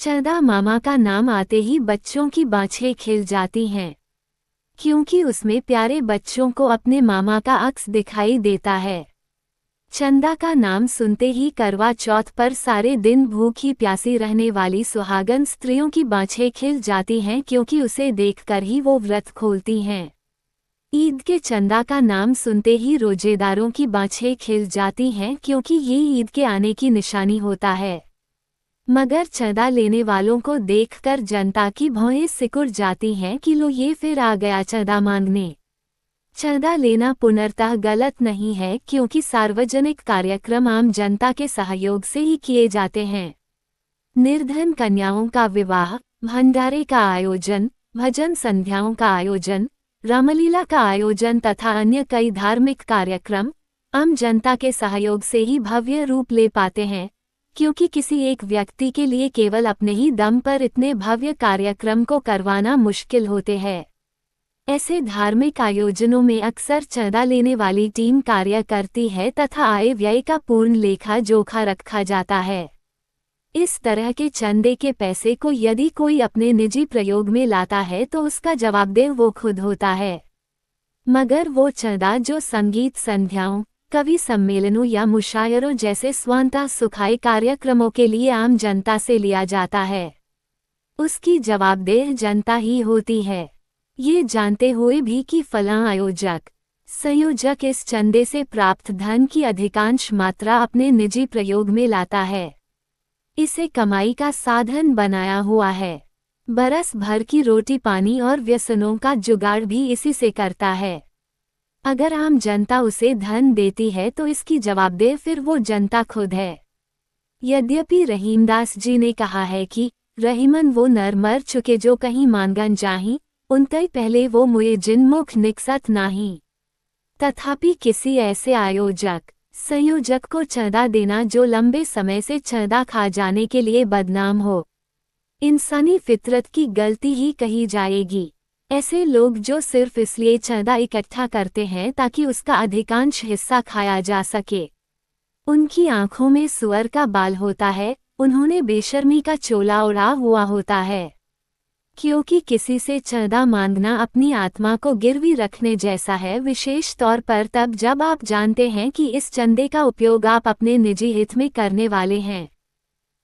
चंदा मामा का नाम आते ही बच्चों की बाँछें खिल जाती हैं, क्योंकि उसमें प्यारे बच्चों को अपने मामा का अक्स दिखाई देता है। चंदा का नाम सुनते ही करवा चौथ पर सारे दिन भूखी प्यासी रहने वाली सुहागन स्त्रियों की बाँछें खिल जाती हैं, क्योंकि उसे देखकर ही वो व्रत खोलती हैं। ईद के चंदा का नाम सुनते ही रोजेदारों की बाँछें खिल जाती हैं, क्योंकि ये ईद के आने की निशानी होता है। मगर चंदा लेने वालों को देखकर जनता की भौहें सिकुड़ जाती हैं कि लो ये फिर आ गया चंदा मांगने। चंदा लेना पूर्णतः गलत नहीं है, क्योंकि सार्वजनिक कार्यक्रम आम जनता के सहयोग से ही किए जाते हैं। निर्धन कन्याओं का विवाह, भंडारे का आयोजन, भजन संध्याओं का आयोजन, रामलीला का आयोजन तथा अन्य कई धार्मिक कार्यक्रम आम जनता के सहयोग से ही भव्य रूप ले पाते हैं, क्योंकि किसी एक व्यक्ति के लिए केवल अपने ही दम पर इतने भव्य कार्यक्रम को करवाना मुश्किल होते हैं। ऐसे धार्मिक आयोजनों में अक्सर चंदा लेने वाली टीम कार्य करती है तथा आय व्यय का पूर्ण लेखा जोखा रखा जाता है। इस तरह के चंदे के पैसे को यदि कोई अपने निजी प्रयोग में लाता है तो उसका जवाबदेह वो खुद होता है। मगर वो चंदा जो संगीत संध्याओं, कवि सम्मेलनों या मुशायरों जैसे स्वांतः सुखाई कार्यक्रमों के लिए आम जनता से लिया जाता है, उसकी जवाबदेह जनता ही होती है। ये जानते हुए भी कि फलां आयोजक, संयोजक इस चंदे से प्राप्त धन की अधिकांश मात्रा अपने निजी प्रयोग में लाता है, इसे कमाई का साधन बनाया हुआ है, बरस भर की रोटी पानी और व्यसनों का जुगाड़ भी इसी से करता है। अगर आम जनता उसे धन देती है तो इसकी जवाबदेह फिर वो जनता खुद है। यद्यपि रहीमदास जी ने कहा है कि रहीमन वो नर मर चुके जो कहीं मांगन जाहीं, उनतई पहले वो मुए जिन मुख निकसत नाही। तथापि किसी ऐसे आयोजक, संयोजक को चंदा देना जो लंबे समय से चंदा खा जाने के लिए बदनाम हो, इंसानी फितरत की गलती ही कही जाएगी। ऐसे लोग जो सिर्फ इसलिए चंदा इकट्ठा करते हैं ताकि उसका अधिकांश हिस्सा खाया जा सके, उनकी आंखों में सुअर का बाल होता है, उन्होंने बेशर्मी का चोला ओढ़ा हुआ होता है। क्योंकि किसी से चंदा मांगना अपनी आत्मा को गिरवी रखने जैसा है, विशेष तौर पर तब जब आप जानते हैं कि इस चंदे का उपयोग आप अपने निजी हित में करने वाले हैं।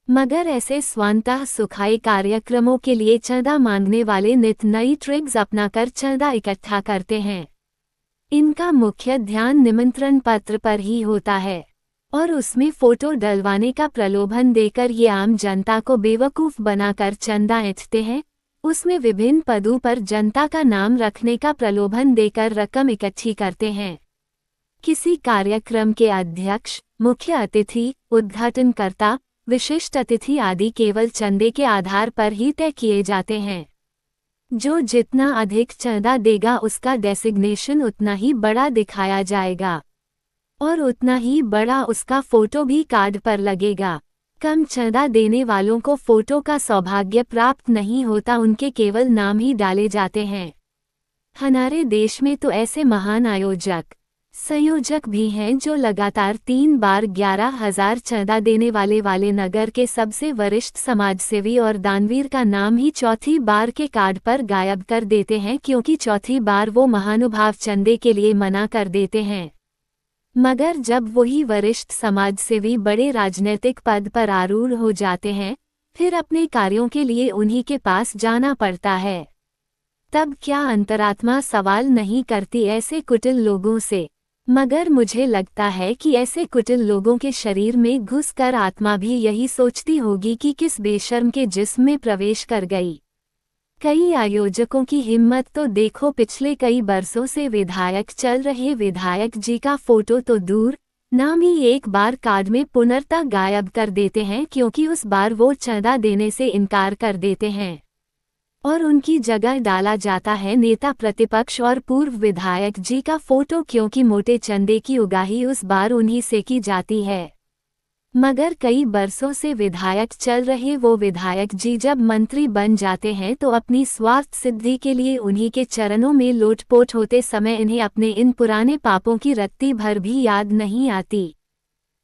मगर ऐसे स्वांतः सुखाई कार्यक्रमों के लिए चंदा मांगने वाले नित नई ट्रिक्स अपनाकर चंदा इकट्ठा करते हैं। इनका मुख्य ध्यान निमंत्रण पत्र पर ही होता है और उसमें फोटो डलवाने का प्रलोभन देकर ये आम जनता को बेवकूफ़ बनाकर चंदा ऐंठते हैं। उसमें विभिन्न पदों पर जनता का नाम रखने का प्रलोभन देकर रकम इकट्ठी करते हैं। किसी कार्यक्रम के अध्यक्ष, मुख्य अतिथि, उद्घाटनकर्ता, विशिष्ट अतिथि आदि केवल चंदे के आधार पर ही तय किए जाते हैं। जो जितना अधिक चंदा देगा उसका डेसिग्नेशन उतना ही बड़ा दिखाया जाएगा और उतना ही बड़ा उसका फोटो भी कार्ड पर लगेगा। कम चंदा देने वालों को फोटो का सौभाग्य प्राप्त नहीं होता, उनके केवल नाम ही डाले जाते हैं। हमारे देश में तो ऐसे महान आयोजक, संयोजक भी हैं जो लगातार 3 बार 11,000 चंदा देने वाले नगर के सबसे वरिष्ठ समाजसेवी और दानवीर का नाम ही चौथी बार के कार्ड पर गायब कर देते हैं, क्योंकि चौथी बार वो महानुभाव चंदे के लिए मना कर देते हैं। मगर जब वही वरिष्ठ समाजसेवी बड़े राजनीतिक पद पर आरूढ़ हो जाते हैं, फिर अपने कार्यों के लिए उन्हीं के पास जाना पड़ता है। तब क्या अंतरात्मा सवाल नहीं करती ऐसे कुटिल लोगों से? मगर मुझे लगता है कि ऐसे कुटिल लोगों के शरीर में घुसकर आत्मा भी यही सोचती होगी कि किस बेशर्म के जिस्म में प्रवेश कर गई। कई आयोजकों की हिम्मत तो देखो, पिछले कई बरसों से विधायक चल रहे विधायक जी का फोटो तो दूर, नाम ही एक बार कार्ड में पुनर्तः गायब कर देते हैं, क्योंकि उस बार वो चंदा देने से इनकार कर देते हैं और उनकी जगह डाला जाता है नेता प्रतिपक्ष और पूर्व विधायक जी का फोटो, क्योंकि मोटे चंदे की उगाही उस बार उन्हीं से की जाती है। मगर कई बरसों से विधायक चल रहे वो विधायक जी जब मंत्री बन जाते हैं तो अपनी स्वार्थ सिद्धि के लिए उन्हीं के चरणों में लोटपोट होते समय इन्हें अपने इन पुराने पापों की रत्ती भर भी याद नहीं आती।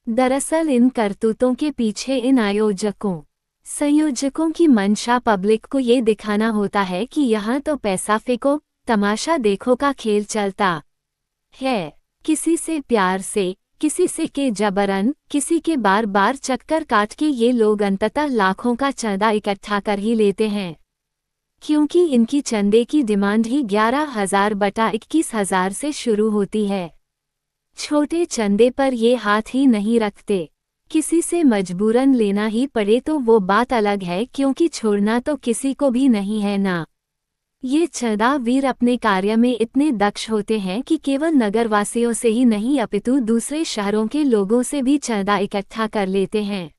दरअसल इन करतूतों के पीछे इन आयोजकों, संयोजकों की मंशा पब्लिक को ये दिखाना होता है कि यहाँ तो पैसा फेंको, तमाशा देखो का खेल चलता है। किसी से प्यार से, किसी से के जबरन, किसी के बार बार चक्कर काट के ये लोग अंततः लाखों का चंदा इकट्ठा कर ही लेते हैं, क्योंकि इनकी चंदे की डिमांड ही 11,000 बटा 21,000 से शुरू होती है। छोटे चंदे पर ये हाथ ही नहीं रखते। किसी से मजबूरन लेना ही पड़े तो वो बात अलग है, क्योंकि छोड़ना तो किसी को भी नहीं है ना। ये चंदा वीर अपने कार्य में इतने दक्ष होते हैं कि केवल नगरवासियों से ही नहीं अपितु दूसरे शहरों के लोगों से भी चंदा इकट्ठा कर लेते हैं।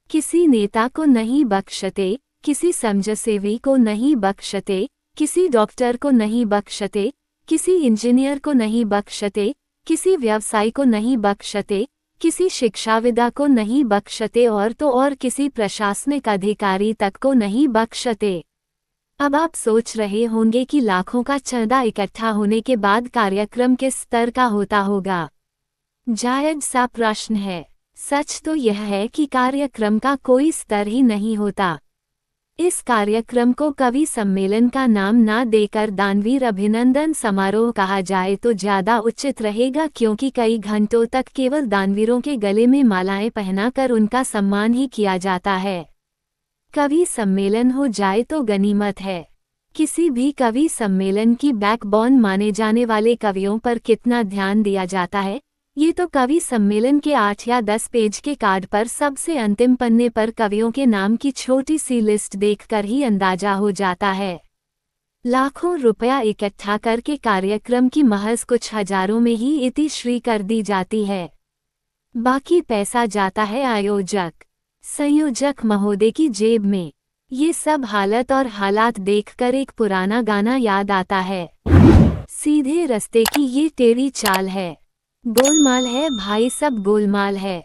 किसी नेता को नहीं बख्शते, किसी समाजसेवी को नहीं बख्शते, किसी डॉक्टर को नहीं बख्शते, किसी इंजीनियर को नहीं बख्शते, किसी व्यवसायी को नहीं बख्शते, किसी शिक्षाविदा को नहीं बख्शते और तो और किसी प्रशासनिक अधिकारी तक को नहीं बख्शते। अब आप सोच रहे होंगे कि लाखों का चंदा इकट्ठा होने के बाद कार्यक्रम किस स्तर का होता होगा। जायज सा प्रश्न है। सच तो यह है कि कार्यक्रम का कोई स्तर ही नहीं होता। इस कार्यक्रम को कवि सम्मेलन का नाम ना देकर दानवीर अभिनंदन समारोह कहा जाए तो ज़्यादा उचित रहेगा, क्योंकि कई घंटों तक केवल दानवीरों के गले में मालाएं पहनाकर उनका सम्मान ही किया जाता है। कवि सम्मेलन हो जाए तो गनीमत है। किसी भी कवि सम्मेलन की बैकबोन माने जाने वाले कवियों पर कितना ध्यान दिया जाता है, ये तो कवि सम्मेलन के 8 या 10 पेज के कार्ड पर सबसे अंतिम पन्ने पर कवियों के नाम की छोटी सी लिस्ट देखकर ही अंदाजा हो जाता है। लाखों रुपया इकट्ठा करके कार्यक्रम की महज कुछ हजारों में ही इतिश्री कर दी जाती है। बाकी पैसा जाता है आयोजक, संयोजक महोदय की जेब में। ये सब हालत और हालात देखकर एक पुराना गाना याद आता है। सीधे रास्ते की ये टेढ़ी चाल है, गोलमाल है भाई सब गोलमाल है।